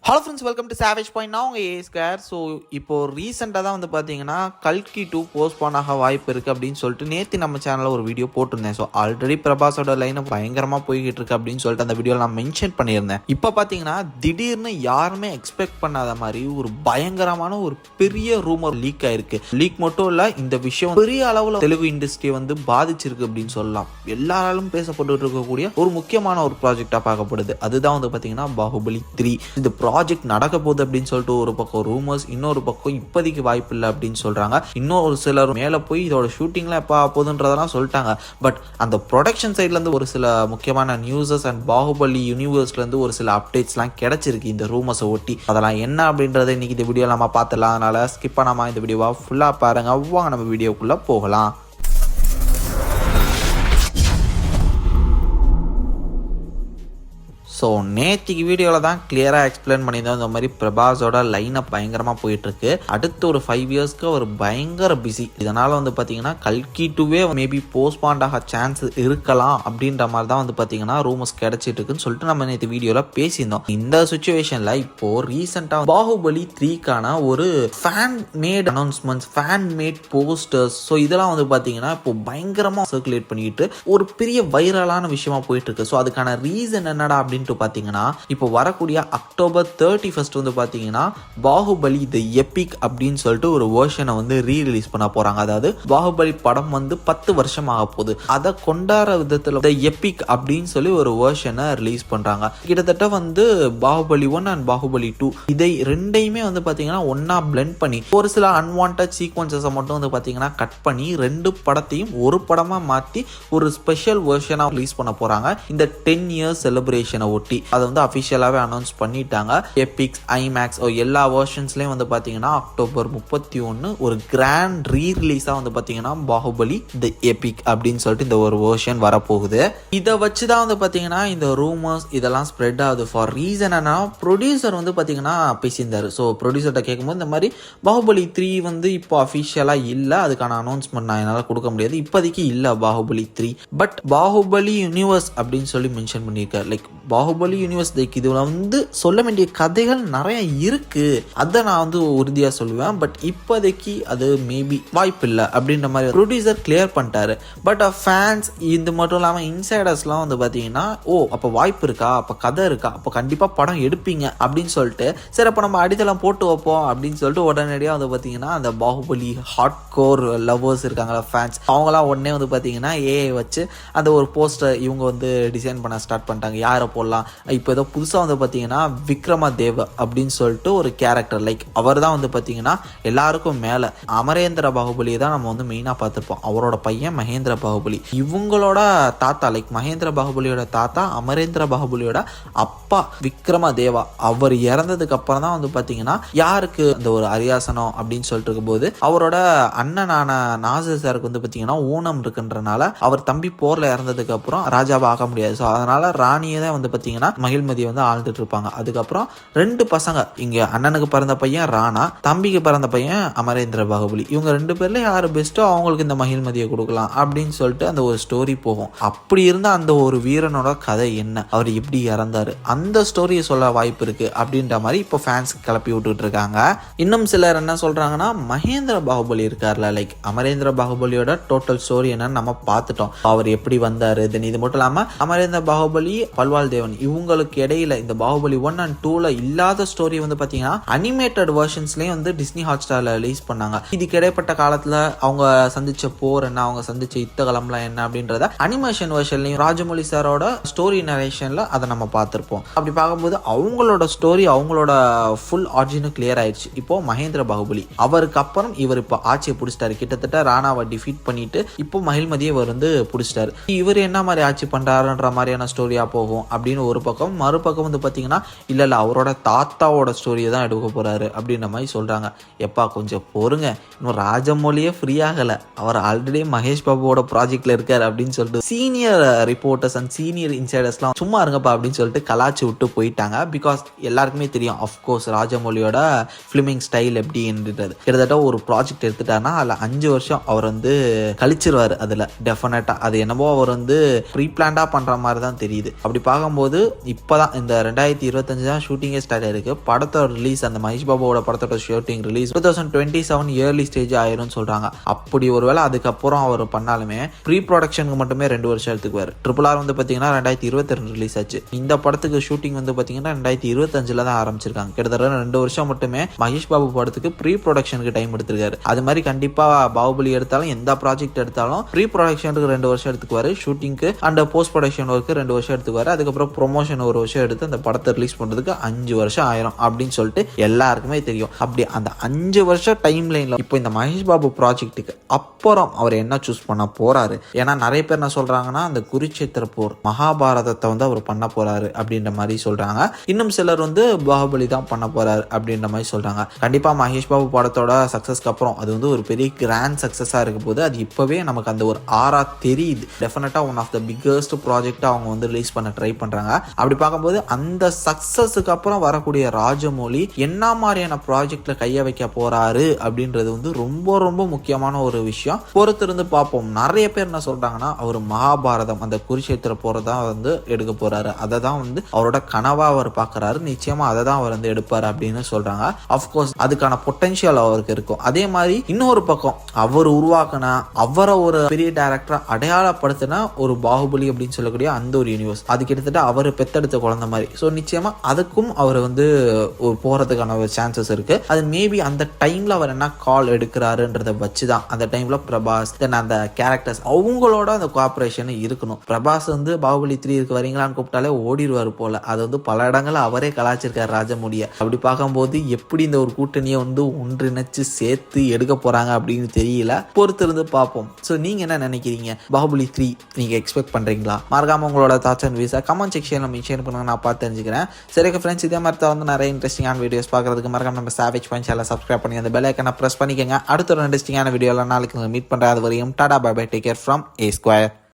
Hello friends, welcome to savage point. நான் உங்கள் ஏ scare. So இப்போ ரீசெண்டாக தான் வந்து பார்த்தீங்கன்னா கல்கி 2 போஸ்ட்பான் ஆக வாய்ப்பு இருக்குது அப்படின்னு சொல்லிட்டு நேற்று நம்ம சேனலில் ஒரு வீடியோ போட்டிருந்தேன். ஸோ ஆல்ரெடி பிரபாஸோட லைனை பயங்கரமாக போய்கிட்டு இருக்கு அப்படின்னு சொல்லிட்டு அந்த வீடியோவில் நான் மென்ஷன் பண்ணியிருந்தேன். இப்போ பார்த்தீங்கன்னா திடீர்னு யாருமே எக்ஸ்பெக்ட் பண்ணாத மாதிரி ஒரு பயங்கரமான ஒரு பெரிய ரூமர் லீக் ஆயிருக்கு. லீக் மட்டும் இல்லை, இந்த விஷயம் பெரிய அளவில் தெலுங்கு இண்டஸ்ட்ரியை வந்து பாதிச்சிருக்கு அப்படின்னு சொல்லலாம். எல்லாராலும் பேசப்பட்டு இருக்கக்கூடிய ஒரு முக்கியமான ஒரு ப்ராஜெக்டாக பார்க்கப்படுது. அதுதான் வந்து பார்த்தீங்கன்னா பாகுபலி 3. இந்த ப்ராஜெக்ட் நடக்க போகுது அப்படின்னு சொல்லிட்டு ஒரு பக்கம் ரூமர்ஸ், இன்னொரு பக்கம் இப்போதைக்கு வாய்ப்பு இல்லை அப்படின்னு சொல்றாங்க. இன்னும் ஒரு சிலர் மேலே போய் இதோட ஷூட்டிங்லாம் எப்போ போகுதுன்றதெல்லாம் சொல்லிட்டாங்க. பட் அந்த ப்ரொடக்ஷன் சைட்லேருந்து ஒரு சில முக்கியமான நியூஸஸ் அண்ட் பாகுபலி யூனிவர்ஸ்லேருந்து ஒரு சில அப்டேட்ஸ்லாம் கிடைச்சிருக்கு இந்த ரூமர்ஸை ஒட்டி. அதெல்லாம் என்ன அப்படின்றத இன்னைக்கு இந்த வீடியோ நம்ம பார்த்துலாம். அதனால ஸ்கிப் பண்ணாமல் இந்த வீடியோவா ஃபுல்லாக பாருங்க. வாங்க நம்ம வீடியோக்குள்ளே போகலாம். ஸோ நேற்றுக்கு வீடியோவில் தான் கிளியராக எக்ஸ்பிளைன் பண்ணியிருந்தோம். இந்த மாதிரி பிரபாஸோட லைனப் பயங்கரமாக போயிட்டுருக்கு. அடுத்து ஒரு 5 இயர்ஸ்க்கு ஒரு பயங்கர பிஸி. இதனால் வந்து பார்த்தீங்கன்னா கல்கி 2வே மேபி போஸ்ட்பாண்ட் ஆக சான்ஸ் இருக்கலாம் அப்படின்ற மாதிரி தான் வந்து பார்த்தீங்கன்னா ரூமர்ஸ் கிடைச்சிட்டு இருக்குன்னு சொல்லிட்டு நம்ம நேற்று வீடியோவில் பேசியிருந்தோம். இந்த சுச்சுவேஷனில் இப்போது ரீசெண்டாக பாகுபலி 3க்கான ஒரு fan mat announcements, fan mat posters, so இதெல்லாம் வந்து பார்த்தீங்கன்னா இப்போ பயங்கரமாக சர்க்குலேட் பண்ணிட்டு ஒரு பெரிய வைரலான விஷயமா போயிட்டு இருக்கு. ஸோ அதுக்கான ரீசன் என்னடா அப்படின்னு பாத்தீங்கன்னா, இப்போ வரக்கூடிய அக்டோபர் 31 வந்து பாத்தீங்கன்னா பாகுபலி தி எபிக் அப்படின்னு சொல்லிட்டு ஒரு வெர்ஷனை வந்து ரீரிலீஸ் பண்ண போறாங்க. அதாவது பாகுபலி படம் வந்து 10 வருஷம் ஆக போகுது. அதை கொண்டாடுற விதத்துல தி எபிக் அப்படின்னு சொல்லி ஒரு வெர்ஷனை ரிலீஸ் பண்றாங்க. கிட்டத்தட்ட வந்து பாகுபலி 1 அண்ட் பாகுபலி 2 இதை ரெண்டையுமே வந்து பாத்தீங்கன்னா ஒன்னா பிளெண்ட் பண்ணி ஒரு சில அன்வான்ட் சீக்வன்சஸை மட்டும் வந்து பாத்தீங்கன்னா கட் பண்ணி ரெண்டு படத்தையும் ஒரு படமா மாத்தி ஒரு ஸ்பெஷல் வெர்ஷனா ரிலீஸ் பண்ண போறாங்க. இந்த 10 இயர்ஸ் செலிப்ரேஷனை ஒட்டி அதை வந்து அபிஷியலாவே அனௌன்ஸ் பண்ணிட்டாங்க. எபிக்ஸ், ஐமேக்ஸ் எல்லா வெர்ஷன்ஸ்லயும் வந்து பாத்தீங்கன்னா அக்டோபர் 31 ஒரு கிராண்ட் ரீ ரிலீஸா வந்து பாத்தீங்கன்னா பாகுபலி தி எபிக் அப்படின்னு சொல்லிட்டு இந்த ஒரு வெர்ஷன் வரப்போகுது. இதை வச்சுதான் வந்து பாத்தீங்கன்னா இந்த ரூமர்ஸ் இதெல்லாம் ஸ்ப்ரெட் ஆகுது. ஃபார் ரீசன் என்ன, ப்ரொடியூசர் வந்து பாத்தீங்கன்னா பேசியிருந்தாரு. ஸோ ப்ரொடியூசர்கிட்ட கேட்கும்போது இந்த மாதிரி பாகுபலி 3 வந்து இப்போ அபிஷியலா இல்லை, அதுக்கான அனௌன்ஸ்மெண்ட் நான் என்னால் கொடுக்க முடியாது, இப்போதைக்கு இல்லை பாகுபலி 3. பட் பாகுபலி யூனிவர்ஸ் அப்படின்னு சொல்லி மென்ஷன் பண்ணியிருக்காரு. லைக் பாகுபலி யூனிவர்ஸ், லைக் இதுல வந்து சொல்ல வேண்டிய கதைகள் நிறைய இருக்கு, அதை நான் வந்து உறுதியா சொல்லுவேன். பட் இப்போதைக்கு அது மேபி வாய்ப்பு இல்லை அப்படின்ற மாதிரி ப்ரொடியூசர் கிளியர் பண்ணிட்டாரு. பட் ஃபேன்ஸ் இது மட்டும் இல்லாமல் இன்சைடர்ஸ்லாம் வந்து பார்த்தீங்கன்னா, ஓ அப்போ வாய்ப்பு இருக்கா, அப்போ கதை இருக்கா, அப்போ கண்டிப்பாக படம் எடுப்பீங்க அப்படின்னு சொல்லிட்டு சரி அப்போ நம்ம அடித்தளம் போட்டு வைப்போம் அப்படின்னு சொல்லிட்டு உடனடியாக வந்து பார்த்தீங்கன்னா அந்த பாகுபலி ஹார்ட் கோர் லவ்வர்ஸ் இருக்காங்களா ஃபேன்ஸ், அவங்களாம் உடனே வந்து பார்த்தீங்கன்னா ஏஐ வச்சு அந்த ஒரு போஸ்டர் இவங்க வந்து டிசைன் பண்ண ஸ்டார்ட் பண்ணிட்டாங்க. யாரை போடலாம், இப்போ ஏதோ புதுசாக வந்து பார்த்தீங்கன்னா விக்ரமதேவ் அப்படின்னு சொல்லிட்டு ஒரு கேரக்டர், லைக் அவர் தான் வந்து பார்த்தீங்கன்னா எல்லாருக்கும் மேலே அமரேந்திர பாகுபலியை தான் நம்ம வந்து மெயினாக பார்த்துருப்போம். அவரோட பையன் மகேந்திர பாகுபலி, இவங்களோட தாத்தா லைக் மகேந்திர பாகுபலியோட தாத்தா அமரேந்திர பாகுபலியோட அப்பா விக்ரமதேவா, அவர் இறந்ததுக்கு அப்புறம் தான் வந்து பார்த்தீங்கன்னா யாருக்கு அந்த ஒரு அரியாசனம் அப்படின்னு சொல்லிட்டு இருக்கும்போது அவரோட அண்ணனான நாசர் சாருக்கு வந்து பார்த்தீங்கன்னா ஊனம் இருக்குன்றனால அவர் தம்பி போர்ல இறந்ததுக்கு அப்புறம் ராஜாவை ஆக முடியாது. ஸோ அதனால ராணியை தான் வந்து பார்த்தீங்கன்னா மகிழ்மதியை வந்து ஆழ்ந்துட்டு இருப்பாங்க. அதுக்கப்புறம் 2 பசங்க, இங்க அண்ணனுக்கு பிறந்த பையன் ராணா, தம்பிக்கு பிறந்த பையன் அமரேந்திர பாகுபலி, இவங்க 2 பேர்ல யாரு பெஸ்ட்டோ அவங்களுக்கு இந்த மகிழ்மதியை கொடுக்கலாம் அப்படின்னு சொல்லிட்டு அந்த ஒரு ஸ்டோரி போகும். அப்படி இருந்த அந்த ஒரு வீரனோட கதை என்ன, அவர் எப்படி இறந்தாரு, அந்த ஸ்டோரியை சொல்ல வாய்ப்பு இருக்கு அப்படின்ற மாதிரி இப்போ ஃபேன்ஸ் கிளப்பி விட்டுட்டு இருக்காங்க. இன்னும் சிலர் என்ன சொல்றாங்கன்னா, மகேந்திர பாகுபலி இருக்கார்ல, லைக் அமரேந்திர பாகுபலியோட டோட்டல் ஸ்டோரி என்னன்னு நம்ம பார்த்துட்டோம். அவர் எப்படி வந்தாரு, தென் இது மட்டும் இல்லாம அமரேந்திர பாகுபலி பல்வாள் தேவன் இவங்களுக்கு இடையில இந்த பாகுபலி 1 and 2ல இல்லாத ஸ்டோரி வந்து பாத்தீங்கன்னா அனிமேட்டட் வெர்ஷன்ஸ்லயும் வந்து டிஸ்னி ஹாட் ஸ்டார்ல ரிலீஸ் பண்ணாங்க. இதுக்கு இடைப்பட்ட காலத்துல அவங்க சந்திச்ச போர் என்ன, அவங்க சந்திச்ச யுத்தகலம்லாம் என்ன அப்படின்றத அனிமேஷன் வெர்ஷன்லயும் ராஜமௌலி சாரோட ஸ்டோரி நரேஷன்ல அதை நம்ம பார்த்திருப்போம். அப்படி பார்க்கும்போது அவங்களோட ஸ்டோரி, அவங்களோட ஃபுல் ஆரிஜினும் கிளியர் ஆயிடுச்சு. இப்போ மகேந்திர பாகுபலி அவருக்கு அப்புறம் இவர் இப்போ ஆட்சியை பிடிச்சிட்டாரு. கிட்டத்தட்ட ராணாவை டிஃபீட் பண்ணிட்டு இப்போ மகிழ்மதியை இவர் வந்து பிடிச்சிட்டாரு. இவர் என்ன மாதிரி ஆட்சி பண்றாருன்ற மாதிரியான ஸ்டோரியா போகும் அப்படின்னு ஒரு பக்கம். மறுபக்கம் வந்து பார்த்தீங்கன்னா இல்லை அவரோட தாத்தாவோட ஸ்டோரியை தான் எடுக்க போறாரு அப்படின்ற மாதிரி சொல்றாங்க. எப்பா கொஞ்சம் பொறுங்க, இன்னும் ராஜமௌலியே ஃப்ரீ ஆகலை, அவர் ஆல்ரெடி மகேஷ் பாபுவோட ப்ராஜெக்ட்ல இருக்காரு அப்படின்னு சொல்லிட்டு சீனியர் ரிப்போர்ட்டர்ஸ் அண்ட் சீனியர் இன்சைடர்ஸ்லாம் சும்மா இருங்கப்பா அப்படின்னு சொல்லிட்டு கலாச்சி விட்டு போயிட்டாங்க. பிகாஸ் எல்லாருக்குமே தெரியும் அஃப்கோர்ஸ் ராஜமௌலியோட ஃபிலிமிங் ஸ்டைல் எப்படின்றது. கிட்டத்தட்ட ஒரு ப்ராஜெக்ட் எடுத்துட்டாருன்னா அதில் 5 வருஷம் அவர் வந்து கழிச்சிருவாரு. அதில் டெஃபினட்டா அது என்னவோ அவர் வந்து ப்ரீ பிளான்டா பண்ற மாதிரி தான் தெரியுது. அப்படி பார்க்கும்போது பார்க்கும்போது இப்போதான் இந்த 2025 தான் ஷூட்டிங்கே ஸ்டார்ட் ஆயிருக்கு. படத்தோட ரிலீஸ் அந்த மகேஷ் பாபுவோட படத்தோட ஷூட்டிங் ரிலீஸ் 2027 இயர்லி ஸ்டேஜ் ஆயிரும்னு சொல்கிறாங்க. அப்படி ஒருவேளை அதுக்கப்புறம் அவர் பண்ணாலுமே ப்ரீ ப்ரொடக்ஷனுக்கு மட்டுமே 2 வருஷம் எடுத்துக்குவார். RRR வந்து பார்த்தீங்கன்னா 2022 ரிலீஸ் ஆச்சு. இந்த படத்துக்கு ஷூட்டிங் வந்து பார்த்தீங்கன்னா 2025 தான் ஆரம்பிச்சிருக்காங்க. கிட்டத்தட்ட 2 வருஷம் மட்டுமே மகேஷ் பாபு படத்துக்கு ப்ரீ ப்ரொடக்ஷனுக்கு டைம் எடுத்திருக்காரு. அது மாதிரி கண்டிப்பாக பாகுபலி எடுத்தாலும் எந்த ப்ராஜெக்ட் எடுத்தாலும் ப்ரீ ப்ரொடக்ஷனுக்கு 2 வருஷம் எடுத்துக்குவாரு, ஷூட்டிங்க்கு அண்ட் போஸ்ட் ப்ரொடக்ஷன் ஒர்க்கு 2 வருஷம் எடுத்துக்குவாரு, அதுக்கப்புறம் ப்ரொமோஷன் 1 வருஷம் எடுத்து அந்த படத்தை ரிலீஸ் பண்ணுறதுக்கு 5 வருஷம் ஆயிரும் அப்படின்னு சொல்லிட்டு எல்லாருக்குமே தெரியும். அப்படி அந்த 5 வருஷம் டைம் லைனில் இப்போ இந்த மகேஷ் பாபு ப்ராஜெக்ட்டுக்கு அப்புறம் அவர் என்ன சூஸ் பண்ண போறாரு? ஏன்னா நிறைய பேர் என்ன சொல்றாங்கன்னா அந்த குருட்சேத்திர போர் மகாபாரதத்தை வந்து அவர் பண்ண போறாரு அப்படின்ற மாதிரி சொல்றாங்க. இன்னும் சிலர் வந்து பாகுபலி தான் பண்ண போறாரு அப்படின்ற மாதிரி சொல்றாங்க. கண்டிப்பா மகேஷ் பாபு படத்தோட சக்சஸ்க்கு அப்புறம் அது வந்து ஒரு பெரிய கிராண்ட் சக்சஸா இருக்க போது அது இப்பவே நமக்கு அந்த ஒரு ஆரா தெரியுது. டெஃபினட்டா one of the biggest project அவங்க வந்து ரிலீஸ் பண்ண ட்ரை பண்றாங்க. அப்படி பார்க்கும்போது அந்த சக்சஸுக்கு அப்புறம் வரக்கூடிய ராஜமௌலி என்ன மாதிரியான ப்ராஜெக்ட்ல கைய வைக்க போறாரு அப்படின்றது வந்து ரொம்ப ரொம்ப முக்கியமான ஒரு விஷயம். பொறுத்திருந்து பார்ப்போம். நிறைய பேர் என்ன சொல்றாங்கன்னா அவர் மகாபாரதம் அந்த குருட்சேத்திர போறதா வந்து எடுக்க போறாரு, அதை தான் வந்து அவரோட கனவா அவர் பார்க்கறாரு, நிச்சயமா அதை தான் அவர் வந்து எடுப்பாரு அப்படின்னு சொல்றாங்க. அஃப்கோர்ஸ் அதுக்கான பொட்டன்ஷியல் அவருக்கு இருக்கும். அதே மாதிரி இன்னொரு பக்கம் அவர் உருவாக்கின அவரை ஒரு பெரிய டைரக்டரா அடையாளப்படுத்தின ஒரு பாகுபலி அப்படின்னு சொல்லக்கூடிய அந்த ஒரு யூனிவர்ஸ் அது கிட்டத்தட்ட அவர் பெத்தெடுத்த குழந்தை மாதிரி. ஸோ நிச்சயமா அதுக்கும் அவர் வந்து போறதுக்கான ஒரு சான்சஸ் இருக்கு. அது மேபி அந்த டைம்ல அவர் என்ன கால் எடுக்கிறாருன்றத வச்சுதான் அந்த டைம்ல பிரபாஸ் தென் அந்த கேரக்டர்ஸ் அவங்களோட அந்த கோஆபரேஷன் இருக்கணும். பிரபாஸ் வந்து பாகுபலி 3 இருக்கு வரீங்களான்னு கூப்பிட்டாலே ஓடிடுவார் போல. அது வந்து பல இடங்கள்ல அவரே கலாச்சிருக்காரு ராஜமௌலியை. அப்படி பார்க்கும்போது எப்படி இந்த ஒரு கூட்டணியை வந்து ஒன்றிணைச்சு சேர்த்து எடுக்க போறாங்க அப்படின்னு தெரியல. பொறுத்திருந்து பார்ப்போம். ஸோ நீங்க என்ன நினைக்கிறீங்க? பாகுபலி 3 நீங்க எக்ஸ்பெக்ட் பண்றீங்களா? மறக்காம உங்களோட தாட்ஸ் அண்ட் வியூஸை கமெண்ட் செக்ஷன்ல மென்ஷன் பண்ணுங்க, நான் பார்த்து தெரிஞ்சுக்கிறேன். சரி ஃப்ரெண்ட்ஸ், இதே மாதிரி தான் வந்து நிறைய இன்ட்ரெஸ்டிங்கான வீடியோஸ் பார்க்கறதுக்கு மறக்காம நம்ம சாவேஜ் பாயிண்ட் சேனலை சப்ஸ்கிரைப் பண்ணி அந்த பெல் ஐக்கனை பிரஸ் பண்ணிக்கங்க. அடுத்த ஒரு இன்ட்ரெஸ்டிங்கான வீடியோல நாளைக்கு மீட் பண்றேன். அது வரையும் tata bye bye, take care from A Square.